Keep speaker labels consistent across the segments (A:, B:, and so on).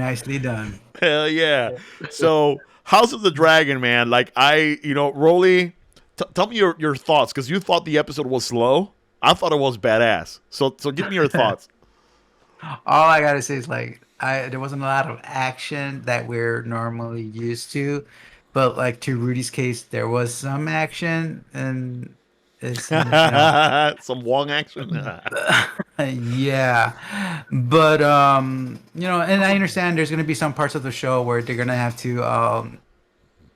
A: nicely done.
B: Hell yeah. So House of the Dragon, man. Like Rolly, tell me your thoughts because you thought the episode was slow. I thought it was badass. So give me your thoughts.
A: All I gotta say is like there wasn't a lot of action that we're normally used to, but like to Rudy's case, there was some action, and it's
B: Some Wong action.
A: yeah, but and I understand there's gonna be some parts of the show where they're gonna have to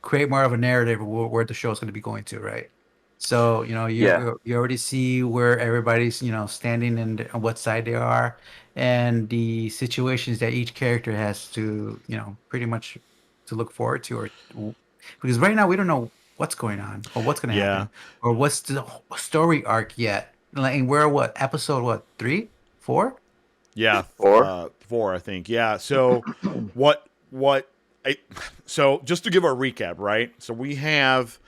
A: create more of a narrative of where the show is gonna be going to, right? So
C: Yeah.
A: you already see where everybody's standing and on what side they are, and the situations that each character has to pretty much to look forward to, or because right now we don't know what's going on or what's going to
B: Yeah.
A: happen or what's the story arc yet. Like, and we're what episode, what, 3, 4?
B: Yeah,
C: Or
B: 4, I think. Yeah. So, what? I, so just to give a recap, right? So we have,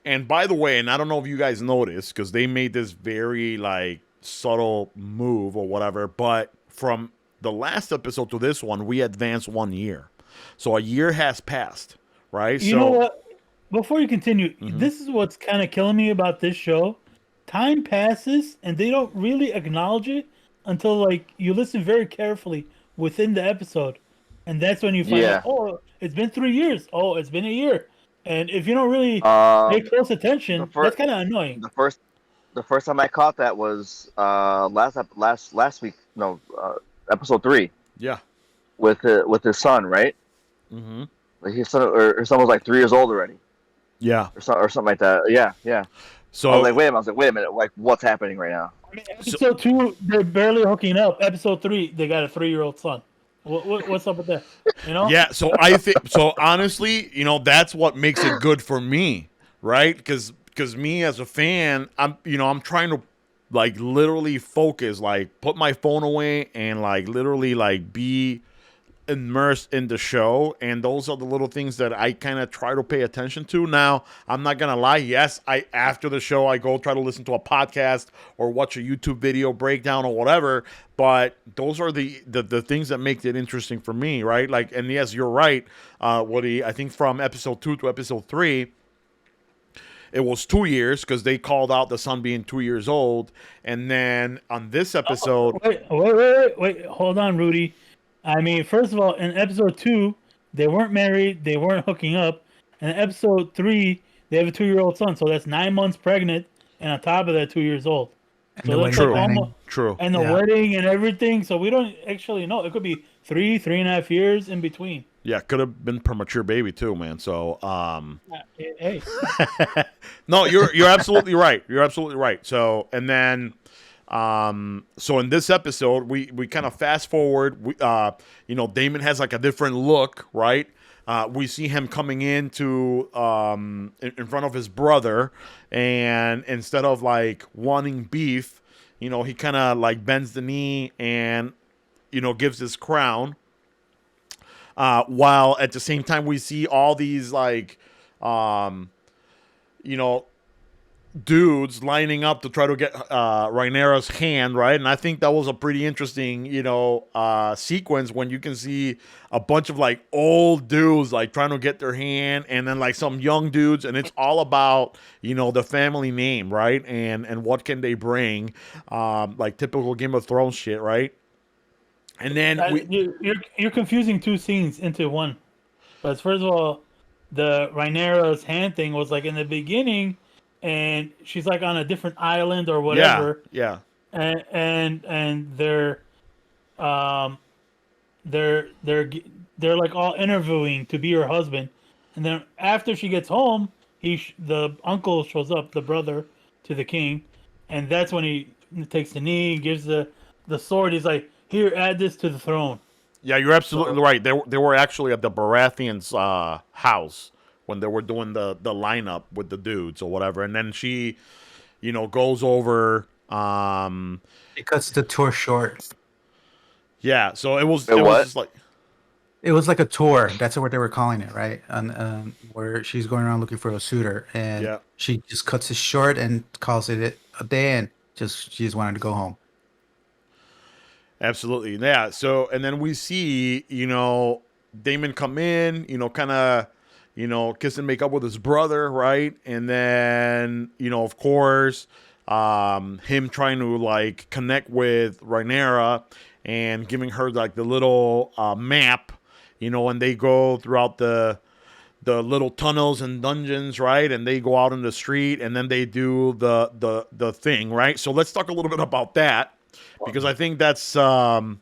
B: and by the way, and I don't know if you guys noticed because they made this very like subtle move or whatever, but from the last episode to this one, we advanced 1 year. So a year has passed, right?
D: You know
B: So,
D: what? Before you continue, this is what's kind of killing me about this show. Time passes and they don't really acknowledge it until like you listen very carefully within the episode, and that's when you find out.
C: yeah.
D: Oh, it's been 3 years. Oh, it's been a year. And if you don't really pay
C: Um,
D: close
C: the
D: attention, that's
C: first
D: kind of annoying.
C: the first time I caught that was last week. No, episode 3
B: yeah.
C: with his son, right?
B: Mm-hmm.
C: Like his son or his son was like 3 years old already,
B: Yeah.
C: or something like that. Yeah, yeah.
B: So
C: I was like, wait a minute, like what's happening right now?
D: I mean, episode 2, they're barely hooking up. Episode 3, they got a 3-year-old son. What's up with that? You know?
B: yeah, so I think so honestly, that's what makes it good for me, right? Because me as a fan, I'm trying to like literally focus, like put my phone away and like literally like be immersed in the show, and those are the little things that I kind of try to pay attention to. Now, I'm not gonna lie, yes, I after the show I go try to listen to a podcast or watch a YouTube video breakdown or whatever, but those are the things that make it interesting for me, right? Like, and yes, you're right, Woody. I think from episode 2 to episode 3 it was 2 years because they called out the son being 2 years old, and then on this episode,
D: Wait. Hold on, Rudy. I mean, first of all, in episode 2, they weren't married, they weren't hooking up. And in episode 3, they have a 2-year-old son, so that's 9 months pregnant, and on top of that, 2 years old.
A: And
D: So
A: the
D: that's
A: wedding
D: like
A: planning.
D: almost,
B: true.
D: and the
A: Yeah.
D: wedding and everything. So we don't actually know. It could be 3.5 years in between.
B: Yeah, could have been premature baby too, man. So,
D: Hey,
B: no, you're absolutely right. You're absolutely right. So, and then, so in this episode, we kind of fast forward. Damon has like a different look, right? We see him coming into in front of his brother, and instead of like wanting beef, he kind of like bends the knee and gives his crown. While at the same time we see all these like, you know, dudes lining up to try to get Rhaenyra's hand, right? And I think that was a pretty interesting, sequence when you can see a bunch of like old dudes like trying to get their hand, and then like some young dudes, and it's all about the family name, right? And what can they bring, like typical Game of Thrones shit, right? And then
D: you're confusing two scenes into one. But first of all, the Rhaenyra's hand thing was like in the beginning, and she's like on a different island or whatever.
B: Yeah.
D: And they're like all interviewing to be her husband, and then after she gets home, the uncle shows up, the brother to the king, and that's when he takes the knee, gives the sword. He's like, "Here, add this to the throne."
B: Yeah, you're absolutely right. They were actually at the Baratheons' house when they were doing the lineup with the dudes or whatever, and then she, goes over.
A: It cuts the tour short.
B: Yeah, so it was
C: what?
B: just like,
A: It was like a tour. That's what they were calling it, right? And where she's going around looking for a suitor, and
B: Yeah.
A: she just cuts it short and calls it a day, and she just wanted to go home.
B: Absolutely. Yeah. So, and then we see, Damon come in, kind of, kiss and make up with his brother, right? And then, of course, him trying to like connect with Rhaenyra and giving her like the little map, and they go throughout the little tunnels and dungeons, right? And they go out in the street, and then they do the thing, right? So let's talk a little bit about that, because I think that's one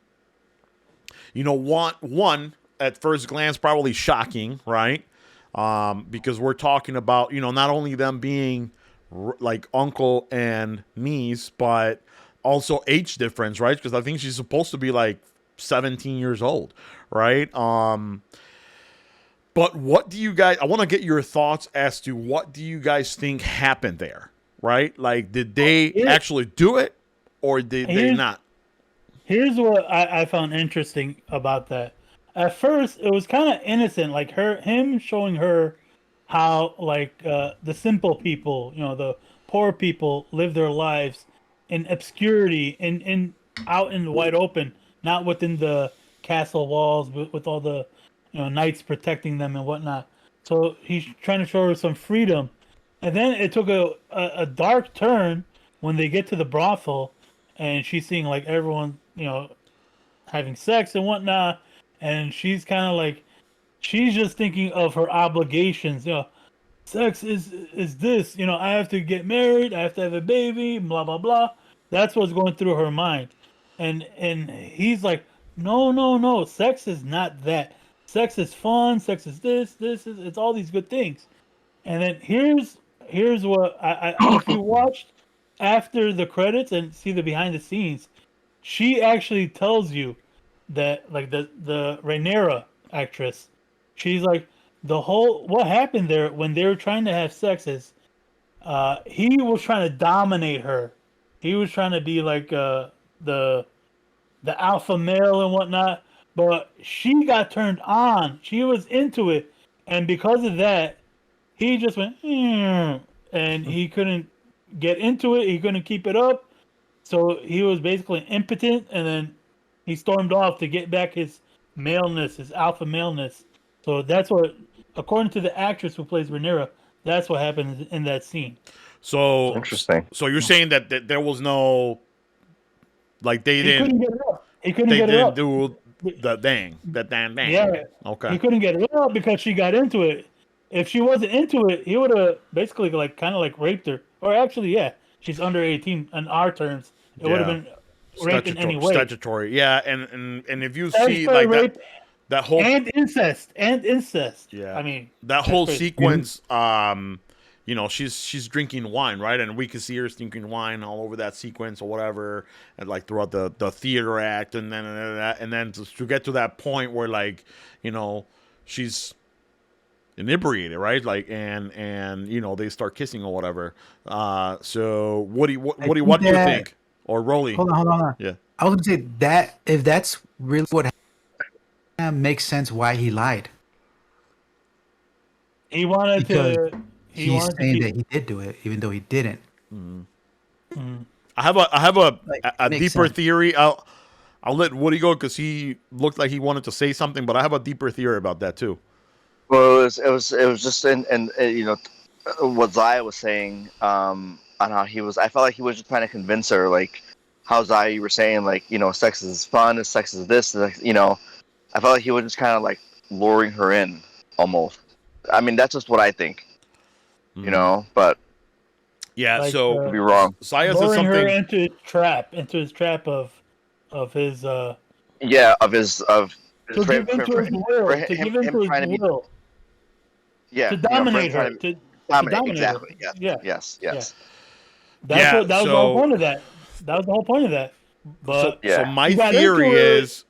B: at first glance probably shocking, right? Because we're talking about not only them being like uncle and niece, but also age difference, right? Because I think she's supposed to be like 17 years old, right? But what do you guys? I want to get your thoughts as to what do you guys think happened there, right? Like, did they actually do it, or did they not?
D: Here's what I found interesting about that. At first, it was kind of innocent, like him showing her how like the simple people, the poor people live their lives in obscurity, in out in the wide open, not within the castle walls, with all the knights protecting them and whatnot. So he's trying to show her some freedom, and then it took a dark turn when they get to the brothel, and she's seeing like everyone having sex and whatnot, and she's kind of like she's just thinking of her obligations. Sex is this. I have to get married. I have to have a baby. Blah blah blah. That's what's going through her mind, and he's like, no, no, no. Sex is not that. Sex is fun. Sex is this. This is it's all these good things. And then here's what I if you watched after the credits and see the behind the scenes, she actually tells you that like the Rhaenyra actress, she's like the whole what happened there when they were trying to have sex is he was trying to dominate her. He was trying to be like the alpha male and whatnot, but she got turned on. She was into it, and because of that, he just went and he couldn't get into it. He couldn't keep it up, so he was basically impotent, and then he stormed off to get back his maleness, his alpha maleness. So that's what, according to the actress who plays Rhaenyra, that's what happened in that scene.
B: So
C: Interesting.
B: So you're saying that there was no, like, they
D: He couldn't
B: didn't
D: get it up. He couldn't
B: they
D: get it
B: didn't
D: up.
B: do the dang.
D: Yeah.
B: Okay.
D: He couldn't get it up because she got into it. If she wasn't into it, he would have basically like kind of like raped her. Or actually, yeah, she's under 18 in our terms. It would have
B: Yeah.
D: been rape in any way.
B: Statutory. Yeah, and if you see
D: Statutory
B: like
D: rape
B: that whole
D: and incest.
B: yeah,
D: I mean,
B: that whole
D: crazy.
B: sequence, she's drinking wine, right? And we can see her drinking wine all over that sequence or whatever, and like throughout the theater act, and then to get to that point where like she's inebriated, right? Like and they start kissing or whatever. So what do you think? Or Rolly?
A: Hold on.
B: Yeah.
A: I was gonna say that if that's really what happened, makes sense why he lied.
D: He wanted
A: Because
D: to.
A: he's saying that he did do it, even though he didn't.
B: I have a
A: Like, makes
B: deeper
A: sense.
B: theory. I'll let Woody go because he looked like he wanted to say something, but I have a deeper theory about that too.
C: Well, it was just in what Zaya was saying on how he was. I felt like he was just trying to convince her, like how Zaya, you were saying, like sex is fun, sex is this, I felt like he was just kind of like luring her in almost. I mean, that's just what I think, but
B: Yeah,
D: Like,
B: so
C: could be wrong.
B: Saya said
D: luring her
B: something.
D: into his trap of his
C: Yeah, of his
D: to give into his will, to give into his
C: trying to be,
D: will,
C: yeah,
D: to dominate
C: for him
D: her,
C: trying
D: to
C: dominate.
D: dominate
C: Exactly.
D: her.
C: Yes.
D: Yeah.
C: Yes.
D: Yeah.
C: Yes.
D: That was the whole
B: So
D: point of that. That was the whole point of that. But
B: So
C: Yeah.
B: my
D: You got
B: theory
D: into it.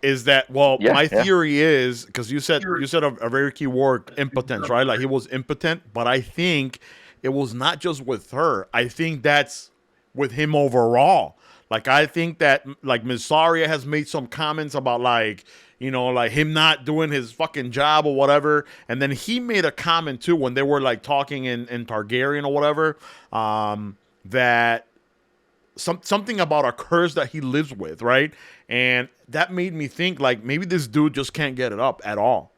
B: is that
C: Yeah,
B: my
C: yeah.
B: theory is because you said a very key word, impotence, right? Like he was impotent, but I think it was not just with her. I think that's with him overall. Like I think that like Miss Saria has made some comments about like like him not doing his fucking job or whatever, and then he made a comment too when they were like talking in Targaryen or whatever, that something about a curse that he lives with, right? And that made me think like maybe this dude just can't get it up at all,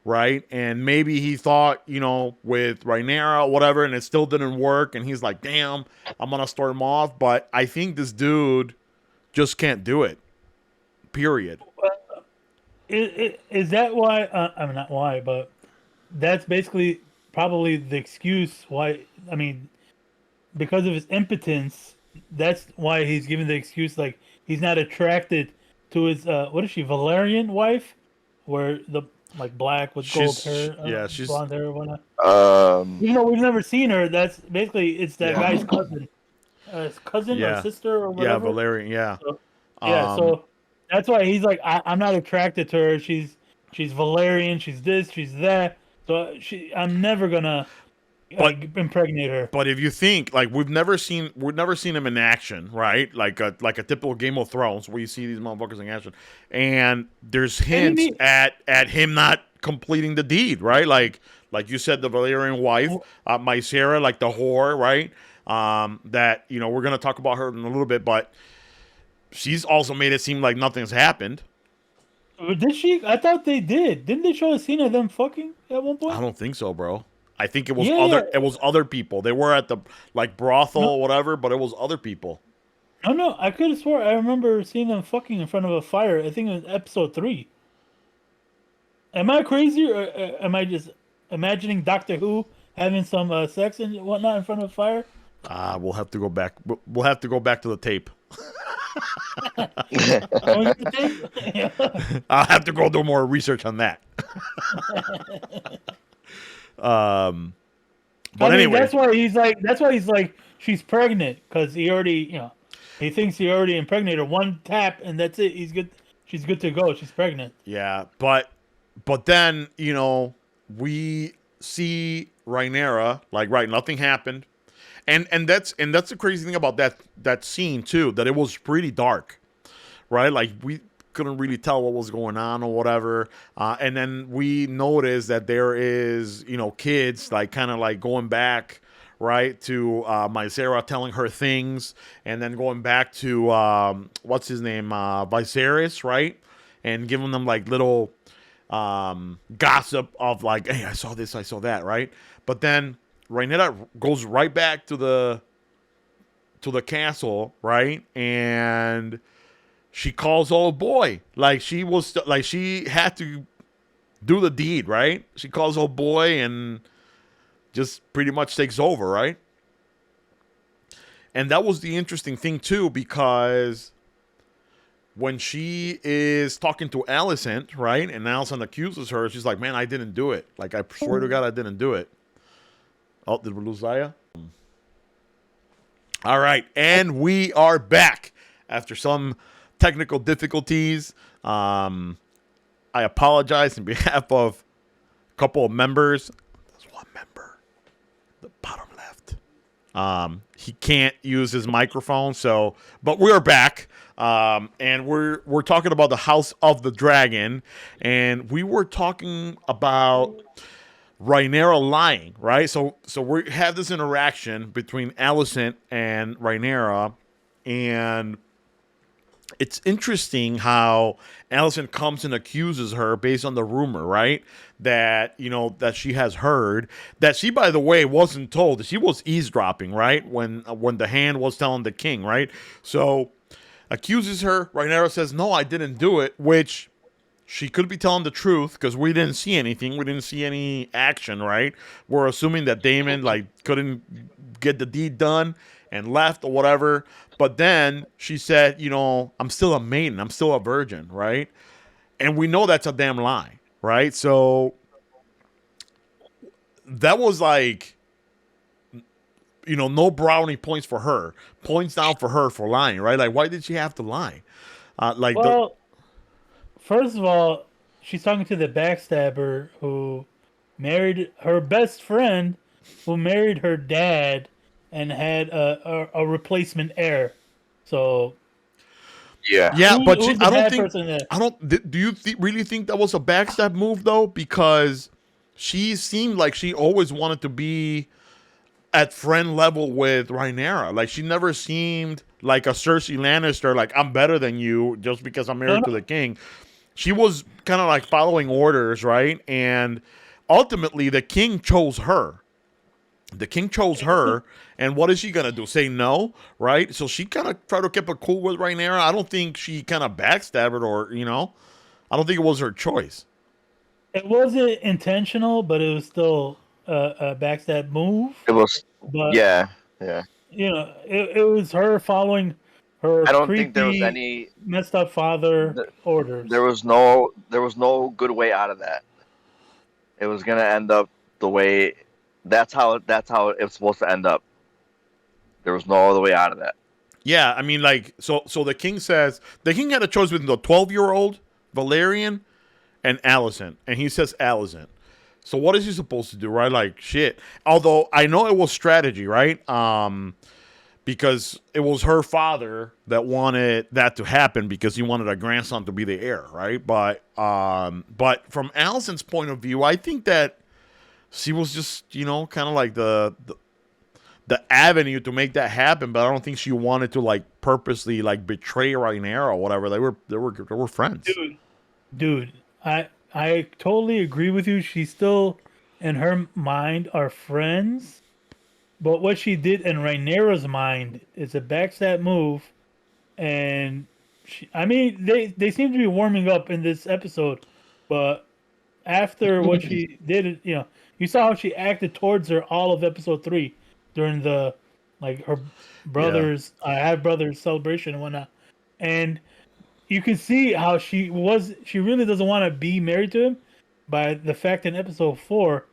B: right? And maybe he thought, with Rhaenyra, whatever, and it still didn't work. And he's like, damn, I'm going to start him off. But I think this dude just can't do it, period.
D: Is that why? I mean, not why, but that's basically probably the excuse why. I mean, because of his impotence, that's why he's given the excuse like he's not attracted to his what is she, Valerian wife, where the like black with gold hair,
B: she's
D: blonde hair, or whatnot.
C: Um,
D: We've never seen her. That's basically it's that guy's cousin, or sister or whatever.
B: Yeah, Valerian, yeah.
D: So, yeah,
B: Um,
D: so that's why he's like, I'm not attracted to her. She's Valerian. She's this. She's that. So I'm never gonna impregnate her.
B: But if you think like we've never seen him in action, right? Like a typical Game of Thrones where you see these motherfuckers in action, and there's hints at him not completing the deed, right? Like you said, the Valerian wife, Mycera, like the whore, right? That we're gonna talk about her in a little bit, but she's also made it seem like nothing's happened.
D: Did she? I thought they did. Didn't they show a scene of them fucking at one point?
B: I don't think so, bro. I think it was
D: Yeah.
B: It was other people. They were at the brothel or whatever, but it was other people.
D: No. I could have swore I remember seeing them fucking in front of a fire. I think it was episode 3. Am I crazy, or am I just imagining Doctor Who having some sex and whatnot in front of a fire?
B: We'll have to go back. We'll have to go back to the tape. I'll have to go do more research on that. But anyway,
D: that's why he's like she's pregnant, because he already he thinks he already impregnated her. One tap and that's it. He's good. She's good to go. She's pregnant.
B: Yeah, but then we see Rhaenyra like, right, nothing happened, and that's the crazy thing about that scene too, that it was pretty dark, right? Like we couldn't really tell what was going on or whatever, and then we noticed that there is kids like kind of like going back, right, to Mycera telling her things, and then going back to what's his name, Viserys, right, and giving them like little gossip of like, hey, I saw this, I saw that, right? But then Rhaenyra goes right back to the castle, right, and she calls old boy like she was like she had to do the deed, right? She calls old boy and just pretty much takes over, right? And that was the interesting thing too, because when she is talking to Alicent, right, and Alicent accuses her, she's like, man, I didn't do it. Like, I swear to God, I didn't do it. Oh, did we lose Zaya? All right, and we are back after some technical difficulties. I apologize on behalf of a couple of members. There's one member, the bottom left. He can't use his microphone, but we're back. And we're talking about the House of the Dragon, and we were talking about Rhaenyra lying, right? So we have this interaction between Alicent and Rhaenyra, and it's interesting how Alicent comes and accuses her based on the rumor, right? That that she has heard, that she, by the way, wasn't told. She was eavesdropping, right? When the hand was telling the king, right? So accuses her. Rhaenyra says, no, I didn't do it, which she could be telling the truth, because we didn't see anything. We didn't see any action, right? We're assuming that Daemon couldn't get the deed done and left or whatever. But then she said, I'm still a maiden. I'm still a virgin, right? And we know that's a damn lie, right? So that was like, no brownie points for her. Points down for her for lying, right? Like, why did she have to lie?
D: First of all, she's talking to the backstabber who married her best friend, who married her dad and had a replacement heir. So
B: yeah, but I don't think.
D: Person
B: I don't. Do you really think that was a backstab move though? Because she seemed like she always wanted to be at friend level with Rhaenyra. Like, she never seemed like a Cersei Lannister, like I'm better than you just because I'm married to the king. She was kind of like following orders, right? And ultimately, the king chose her. The king chose her, and what is she gonna do? Say no, right? So she kind of tried to keep it cool with Rhaenyra. I don't think she kind of backstabbed her, or I don't think it was her choice.
D: It wasn't intentional, but it was still a backstab move.
C: It was,
D: But
C: yeah, yeah.
D: it was her following her
C: I don't think there was
D: creepy,
C: any.
D: messed up father orders.
C: There was no good way out of that. It was gonna end up the way. That's how it was supposed to end up. There was no other way out of that.
B: Yeah, I mean, like, so the king says the king had a choice between the 12-year-old Valerian and Alicent, and he says Alicent. So what is he supposed to do, right? Like, shit. Although I know it was strategy, right? Because it was her father that wanted that to happen because he wanted a grandson to be the heir, right? But from Alicent's point of view, I think that she was just, kind of like the avenue to make that happen, but I don't think she wanted to like purposely like betray Rhaenyra or whatever. They were friends.
D: Dude, I totally agree with you. She still, in her mind, are friends. But what she did in Rhaenyra's mind is a backstab move, and they seem to be warming up in this episode, but after what she did, you saw how she acted towards her all of episode 3 during the her brother's half brother's celebration and whatnot, and you can see how she really doesn't want to be married to him by the fact in episode 4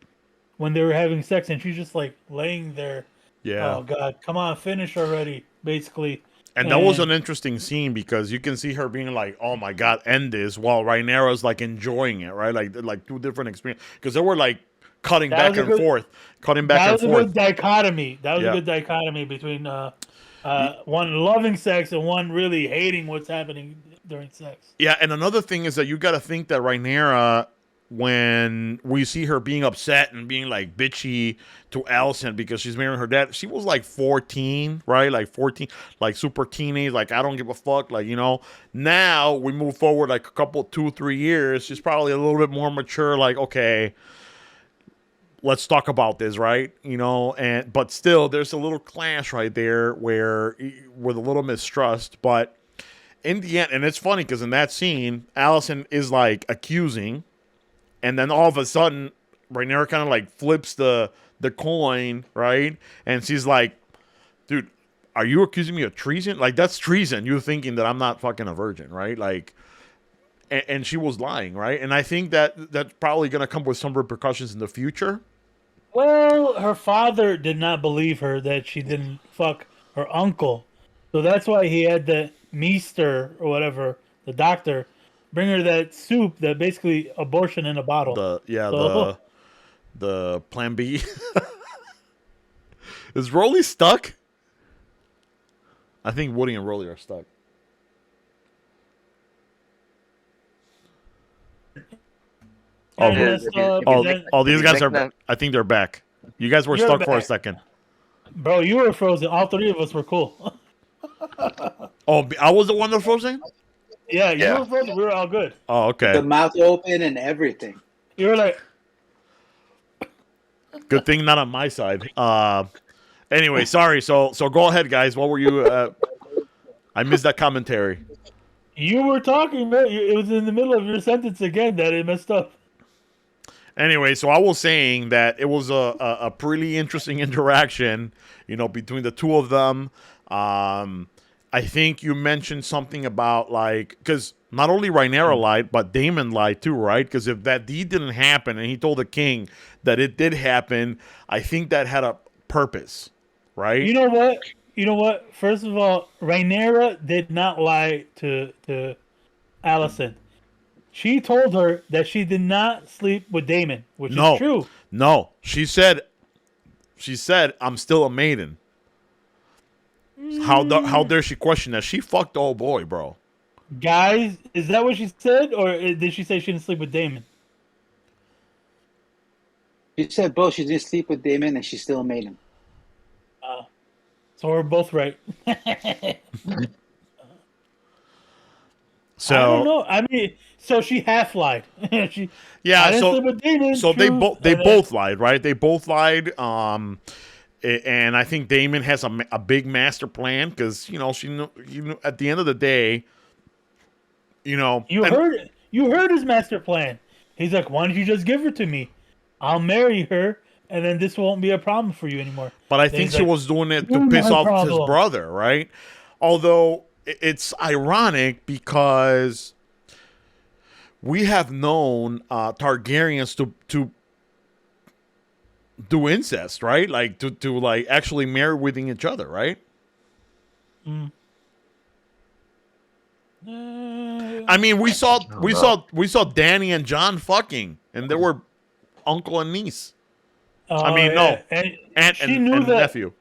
D: when they were having sex and she's just like laying there.
B: Yeah.
D: Oh God, come on, finish already, basically.
B: And that was an interesting scene because you can see her being like, "Oh my God, end this," while Rhaenyra's like enjoying it, right? Like two different experiences because they were like cutting back and forth.
D: That was a good dichotomy. That was a good dichotomy between one loving sex and one really hating what's happening during sex.
B: Yeah, and another thing is that you got to think that Rhaenyra, when we see her being upset and being like bitchy to Alicent because she's marrying her dad, she was like 14, right? Like 14, like super teenage, like I don't give a fuck, like, Now we move forward like a couple, 2-3 years, she's probably a little bit more mature, like, okay, let's talk about this, right? But still there's a little clash right there where with a little mistrust, but in the end, and it's funny because in that scene, Alicent is like accusing. And then all of a sudden, Rhaenyra kind of like flips the coin, right? And she's like, dude, are you accusing me of treason? Like, that's treason. You're thinking that I'm not fucking a virgin, right? Like, and she was lying, right? And I think that's probably going to come with some repercussions in the future.
D: Well, her father did not believe her that she didn't fuck her uncle. So that's why he had the meester or whatever, the doctor, bring her that soup that basically abortion in a bottle.
B: The plan B. Is Rolly stuck? I think Woody and Rolly are stuck. These guys are. I think they're back. You guys were stuck for a second.
D: Bro, you were frozen. All 3 of us were cool.
B: I was the one that was frozen?
D: Yeah, you were frozen. We were all good.
B: Oh, okay.
E: The mouth open and everything.
D: You were like...
B: Good thing not on my side. Anyway, sorry. So go ahead, guys. What were you... I missed that commentary.
D: You were talking, man. It was in the middle of your sentence again that it messed up.
B: Anyway, so I was saying that it was a pretty interesting interaction, between the two of them. I think you mentioned something about like, because not only Rhaenyra lied, but Daemon lied too, right? Because if that deed didn't happen and he told the king that it did happen, I think that had a purpose, right?
D: You know what? First of all, Rhaenyra did not lie to Alicent. She told her that she did not sleep with Daemon, which is true.
B: No, she said, I'm still a maiden. How dare she question that? She fucked old boy, bro.
D: Guys, is that what she said, or did she say she didn't sleep with Daemon?
E: She said both. She didn't sleep with Daemon, and she still made him.
D: So we're both right. I don't
B: So
D: know. I mean, so she half lied. she,
B: yeah,
D: I didn't sleep with Damon.
B: so
D: True.
B: they
D: And then,
B: both lied, right? They both lied. And I think Damon has a big master plan because you know at the end of the day, and
D: you heard his master plan. He's like, why don't you just give her to me? I'll marry her, and then this won't be a problem for you anymore.
B: but I
D: Then
B: think
D: he's
B: she
D: like,
B: was doing it to
D: you're
B: piss
D: my
B: off his
D: problem.
B: brother, right? Although it's ironic because we have known Targaryens to do incest, right? Like to like actually marry within each other, right?
D: Mm.
B: I mean,
C: don't know.
B: we saw Danny and John fucking, and they were uncle and niece. I
D: Oh
B: mean, no,
D: yeah, and
B: aunt and nephew.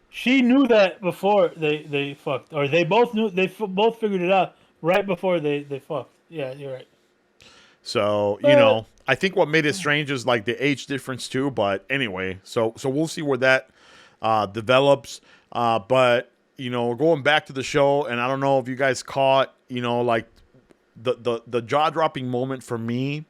D: she knew that before they fucked, or they both knew both figured it out right before they fucked. Yeah, you're right.
B: So
D: But
B: I think what made it strange is like the age difference too. But anyway, so we'll see where that develops. But going back to the show, and I don't know if you guys caught, like the jaw dropping moment for me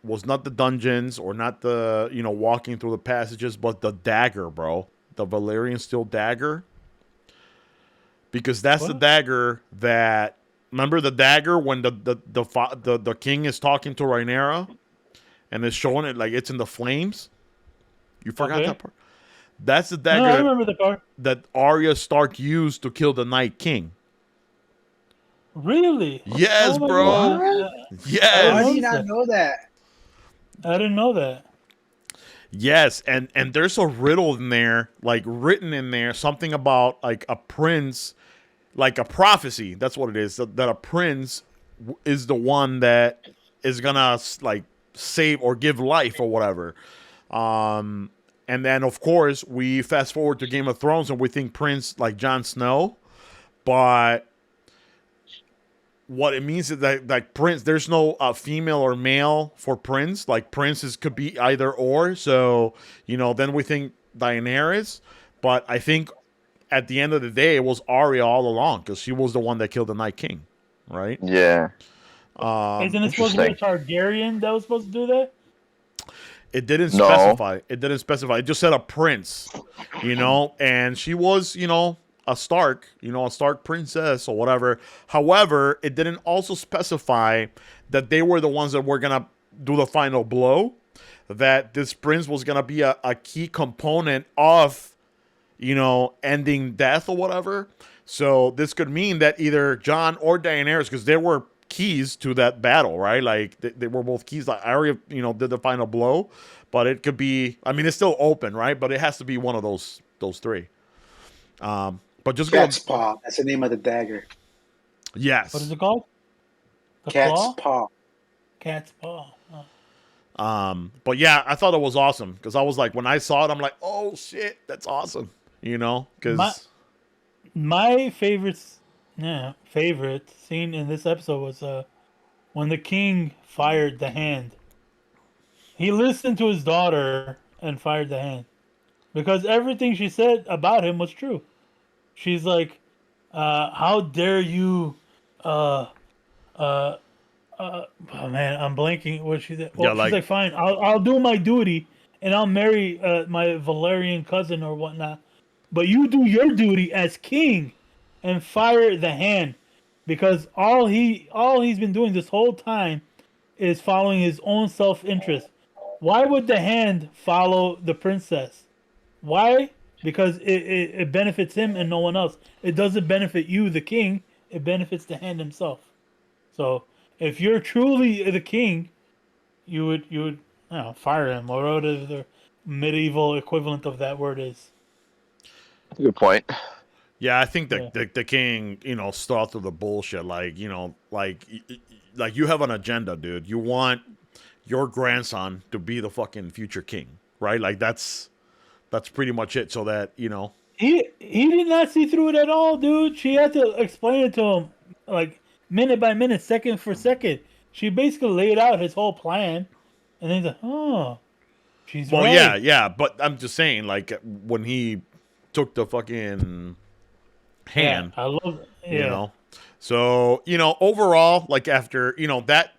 B: was not the dungeons or not the walking through the passages, but the dagger, bro, the Valerian steel dagger, because that's the
D: what?
B: dagger that. Remember the dagger when the king is talking to Rhaenyra and is showing it like it's in the flames? You forgot
D: Okay.
B: that part. That's the
D: No,
B: dagger
D: I remember the part.
B: that Arya Stark used to kill the Night King.
D: Really?
B: Yes,
D: Oh my
B: bro.
D: god!
E: What?
D: I didn't
E: How do
B: Yes.
E: you
D: notice
E: not
D: that.
E: know that?
D: I didn't know that.
B: Yes, and there's a riddle in there, like written in there, something about like a prince, like a prophecy. That's what it is. That a prince is the one that is gonna like save or give life or whatever. And then of course we fast forward to Game of Thrones and we think Prince like Jon Snow, but what it means is that like Prince, there's no female or male for Prince. Like princes could be either or. So then we think Daenerys, but I think at the end of the day it was Arya all along because she was the one that killed the Night King, right?
C: Yeah,
D: Isn't it supposed to be a
C: interesting.
D: Targaryen that was supposed to do that?
B: It didn't
C: No,
B: specify. It didn't specify. It just said a prince, and she was, a Stark princess or whatever. However, it didn't also specify that they were the ones that were gonna do the final blow. That this prince was gonna be a key component of, ending death or whatever. So this could mean that either John or Daenerys, because there were keys to that battle, right? Like they were both keys. Like Arya, did the final blow, but it could be. I mean, it's still open, right? But it has to be one of those three. But just going,
E: Cat's paw. That's the name of the dagger.
D: What is
B: yes.
D: it called? The
E: Cat's
D: claw?
E: paw.
D: Cat's paw. Oh.
B: But yeah, I thought it was awesome because I was like, when I saw it, I'm like, oh shit, that's awesome.
D: My
B: Because
D: my favorite scene in this episode was when the king fired the hand. He listened to his daughter and fired the hand because everything she said about him was true. She's like, "How dare you?" Uh, uh, oh man, I'm blanking. What she said?
B: yeah,
D: Well, she's
B: like
D: like, "Fine, I'll do my duty and I'll marry my Valerian cousin or whatnot." But you do your duty as king and fire the hand because all he's been doing this whole time is following his own self interest. Why would the hand follow the princess? Why? Because it benefits him and no one else. It doesn't benefit you, the king. It benefits the hand himself. So if you're truly the king, you would fire him or whatever the medieval equivalent of that word is.
C: good point.
B: yeah, I think
D: Yeah.
B: the king, saw through the bullshit. Like you have an agenda, dude. You want your grandson to be the fucking future king, right? Like that's pretty much it. So that
D: He did not see through it at all, dude. She had to explain it to him like minute by minute, second for second. She basically laid out his whole plan, and then he's like, "Oh, she's
B: well, yeah,
D: right."
B: yeah. But I'm just saying, like when he took the fucking
D: Yeah,
B: hand.
D: I love. Yeah,
B: You know, so overall, like after that,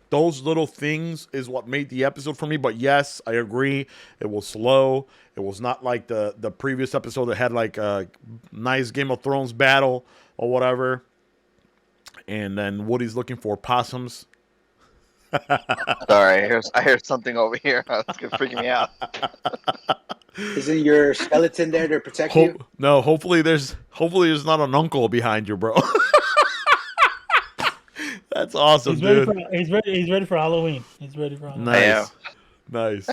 B: those little things is what made the episode for me. But yes, I agree, it was slow. It was not like the previous episode that had like a nice Game of Thrones battle or whatever. And then Woody's looking for possums.
C: Sorry, I heard something over here. It's freaking me out.
E: Isn't your skeleton there to protect you?
B: No, hopefully there's not an uncle behind you, bro. That's awesome,
D: he's ready
B: dude.
D: for he's ready for Halloween. He's ready for Halloween.
B: Nice, nice.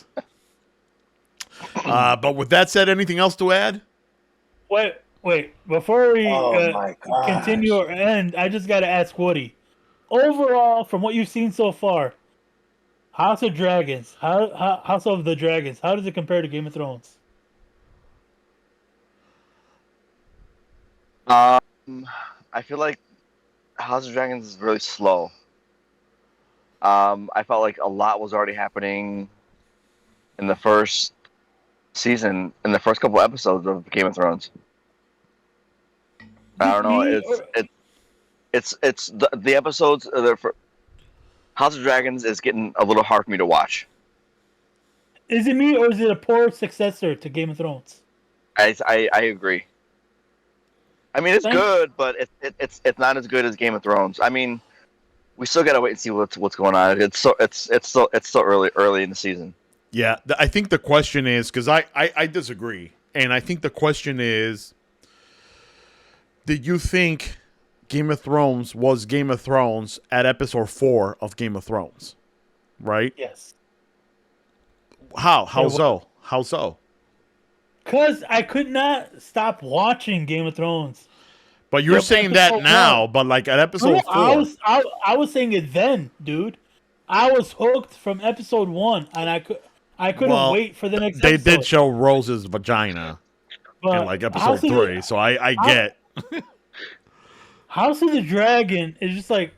B: But with that said, anything else to add?
D: Wait. Before we
E: Oh my gosh.
D: continue or end, I just got to ask Woody. Overall, from what you've seen so far, House of Dragons, House of the Dragons, how does it compare to Game of Thrones?
C: I feel like House of Dragons is really slow. I felt like a lot was already happening in the first season, in the first couple episodes of Game of Thrones. I don't know. It's the episodes. House of Dragons is getting a little hard for me to watch.
D: Is it me or is it a poor successor to Game of Thrones?
C: I agree. I mean, it's
D: Thanks.
C: good, but it's not as good as Game of Thrones. I mean, we still gotta wait and see what's going on. It's still early in the season.
B: Yeah, I think the question is, because I disagree, and I think the question is, did you think Game of Thrones was Game of Thrones at episode 4 of Game of Thrones? Right?
D: Yes.
B: How
D: Yeah,
B: so? How so?
D: Because I could not stop watching Game of Thrones.
B: But you're
D: Yep,
B: saying that
D: episode
B: now,
D: 1.
B: but like at episode
D: No,
B: 4.
D: I was saying it then, dude. I was hooked from episode 1, and I couldn't
B: Well,
D: wait for the next
B: They
D: episode.
B: did show Rose's vagina
D: But
B: in like episode
D: House of
B: 3,
D: the-
B: so I get.
D: House of the Dragon is just like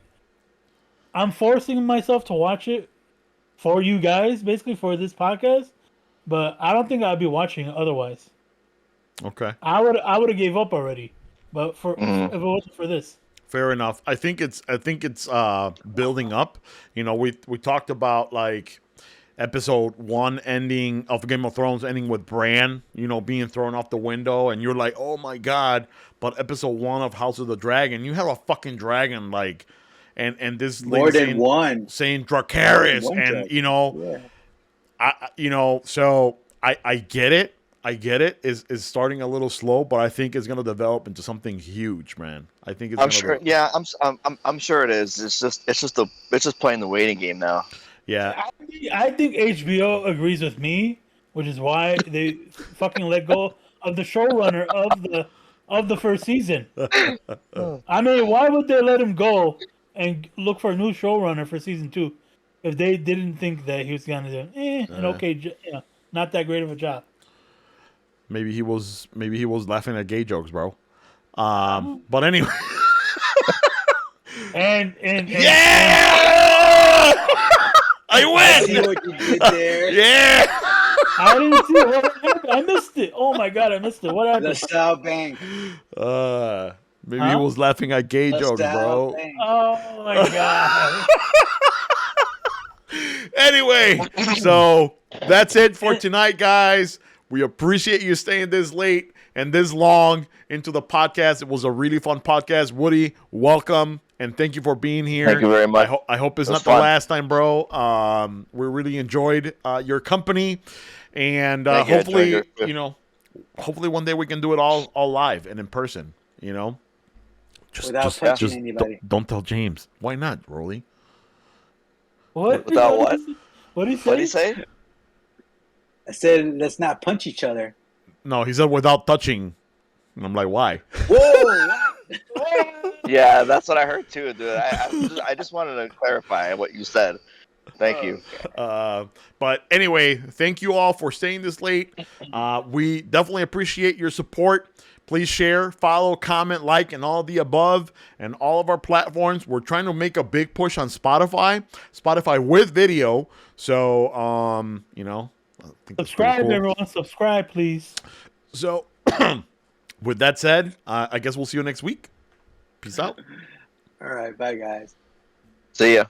D: I'm forcing myself to watch it for you guys, basically for this podcast. But I don't think I'd be watching it otherwise.
B: Okay.
D: I would have gave up already. But if it wasn't for this.
B: Fair enough. I think it's building up. We talked about like episode 1 ending of Game of Thrones ending with Bran, being thrown off the window, and you're like, oh my god. But episode 1 of House of the Dragon, you have a fucking dragon, like, and this
E: More
B: lady
E: than one.
B: saying Dracarys,
E: More than one
B: and
E: dragon. Yeah.
B: so I get it. I get it. Is starting a little slow, but I think it's gonna develop into something huge, man. I think it's.
C: I'm sure. Yeah, I'm sure it is. It's just playing the waiting game now.
B: Yeah.
D: I think HBO agrees with me, which is why they fucking let go of the showrunner of the first season. I mean, why would they let him go and look for a new showrunner for season 2 if they didn't think that he was gonna do an okay, not that great of a job?
B: Maybe he was laughing at gay jokes, bro. But anyway.
D: And
B: Yeah! I
E: I see
B: win!
E: what you did there.
B: Yeah!
D: I didn't see what happened. I missed it. Oh my god, I missed it. What happened?
E: LaSalle Bank.
B: Maybe he was laughing at gay jokes,
E: LaSalle
B: bro.
E: Bank.
D: Oh my god.
B: Anyway, so that's it for tonight, guys. We appreciate you staying this late and this long into the podcast. It was a really fun podcast. Woody, welcome, and thank you for being here.
C: Thank you very much.
B: I hope it's
C: It
B: not
C: was
B: the
C: fun.
B: last time, bro. We really enjoyed your company, and
C: Thank you. I
B: hopefully,
C: enjoyed it.
B: hopefully one day we can do it all live and in person.
E: Without touching anybody.
B: Don't tell James. Why not, Rolly?
D: What?
C: Without what?
D: What did he say?
C: What did he say?
E: I said, let's not punch each other.
B: No, he said without touching. And I'm like, why?
E: Whoa!
C: Yeah, that's what I heard too, dude. I just wanted to clarify what you said. Thank you.
B: But anyway, thank you all for staying this late. We definitely appreciate your support. Please share, follow, comment, like, and all of the above, and all of our platforms. We're trying to make a big push on Spotify with video. So, I think that's pretty
D: Subscribe,
B: cool.
D: everyone. Subscribe, please.
B: So, With that said, I guess we'll see you next week. Peace out.
E: All right, bye guys.
C: See ya.